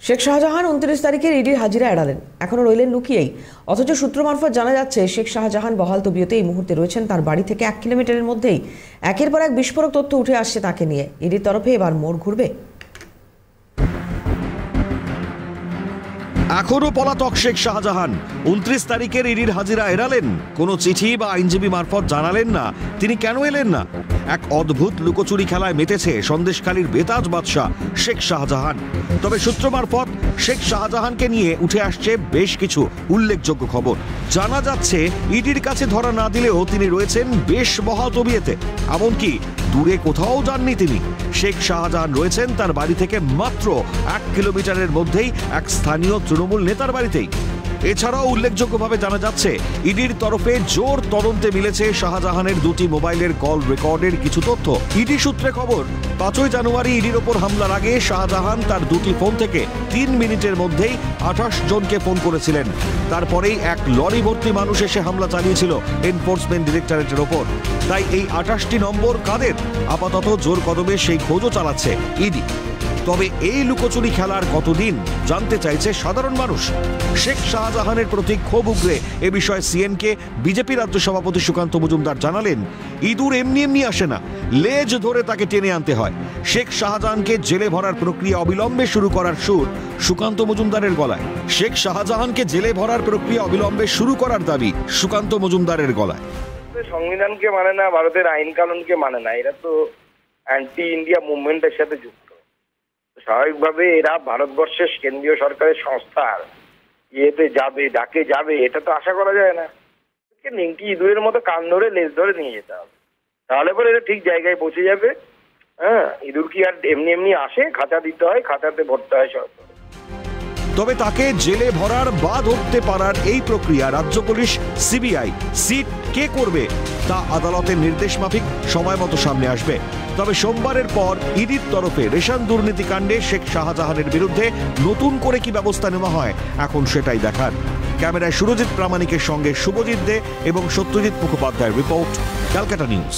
শেখ শাহজাহান 29 তারিখের ইডির হাজিরা এড়ালেন, এখনো রইলেন লুকিয়েই। অথচ সূত্র মারফত জানা যাচ্ছে শেখ শাহজাহান বহাল তবিয়তে এই মুহূর্তে রয়েছেন তার বাড়ি থেকে 1 কিলোমিটারের মধ্যেই। একের পর এক বিস্ফোরক তথ্য উঠে আসছে তাকে নিয়ে। ইডির তরফে এবার মোড় ঘুরবে। এখনো পলাতক শেখ শাহজাহান 29 তারিখের ইডির হাজিরা এড়ালেন। কোনো চিঠি বা আইনজীবী মারফত জানালেন না তিনি কেন এলেন না। এক অদ্ভুত লুকোচুরি খেলায় মেতেছে সন্দেশখালীর বেতাজ বাদশা শেখ শাহজাহান। তবে সূত্র মারফত শেখ শাহজাহানকে নিয়ে উঠে আসছে বেশ কিছু উল্লেখযোগ্য খবর। জানা যাচ্ছে ইডির কাছে ধরা না দিলেও তিনি রয়েছেন বেশ বহাল তবিয়তে, এমনকি দূরে কোথাও যাননি তিনি। শেখ শাহজাহান রয়েছেন তার বাড়ি থেকে মাত্র 1 কিলোমিটারের মধ্যেই এক স্থানীয় তৃণমূল নেতার বাড়িতেই। এছাড়াও উল্লেখযোগ্যভাবে জানা যাচ্ছে ইডির তরফে জোর তদন্তে মিলেছে শাহজাহানের দুটি মোবাইলের কল রেকর্ডের কিছু তথ্য। ইডি সূত্রে খবর, 5ই জানুয়ারি ইডির ওপর হামলার আগে শাহজাহান তার দুটি ফোন থেকে 3 মিনিটের মধ্যেই 28 জনকে ফোন করেছিলেন। তারপরেই এক লরি ভর্তি মানুষ এসে হামলা চালিয়েছিল এনফোর্সমেন্ট ডিরেক্টরেটের ওপর। তাই এই 28টি নম্বর কাদের, আপাতত জোর কদমে সেই খোঁজও চালাচ্ছে ইডি। তবে এই লুকোচুরি খেলার কতদিন জানতে চাইছে সাধারণ মানুষ। শেখ শাহজাহানের প্রতি ক্ষোভ উগরে এ বিষয়ে সিএনকে বিজেপি রাজ্য সভাপতি সুকান্ত মজুমদার জানালেন, ইঁদুর এমনি এমনি আসে না, লেজ ধরে তাকে টেনে আনতে হয়। শেখ শাহজাহানকে জেলে ভরার প্রক্রিয়া অবিলম্বে শুরু করার সুর সুকান্ত মজুমদারের গলায়। শেখ শাহজাহানকে জেলে ভরার প্রক্রিয়া অবিলম্বে শুরু করার দাবি সুকান্ত মজুমদারের গলায়। সংবিধানকে মানে না, ভারতের আইন কানুনকে মানে না, এরা তো অ্যান্টি ইন্ডিয়া মুভমেন্টের সাথে যুক্ত। স্বাভাবিকভাবে এরা ভারতবর্ষের কেন্দ্রীয় সরকারের সংস্থার ইয়েতে যাবে, ডাকে যাবে, এটা তো আশা করা যায় না। নিমকি ইঁদুরের মতো কান ধরে লেজ ধরে নিয়ে যেতে হবে, তাহলে পরে এটা ঠিক জায়গায় পৌঁছে যাবে। হ্যাঁ, ইঁদুর কি আর এমনি এমনি আসে? খাঁচা দিতে হয়, খাঁচাতে ভরতে হয় সব। তবে তাকে জেলে ভরার বা ধরতে পারার এই প্রক্রিয়া রাজ্য পুলিশ, সিবিআই, সিট কে করবে তা আদালতের নির্দেশ মাফিক সময় মতো সামনে আসবে। তবে সোমবারের পর ইডির তরফে রেশন দুর্নীতি কাণ্ডে শেখ শাহজাহানের বিরুদ্ধে নতুন করে কি ব্যবস্থা নেওয়া হয় এখন সেটাই দেখার। ক্যামেরায় সুরজিৎ প্রামাণিকের সঙ্গে শুভজিৎ দে এবং সত্যজিৎ মুখোপাধ্যায়ের রিপোর্ট, ক্যালকাটা নিউজ।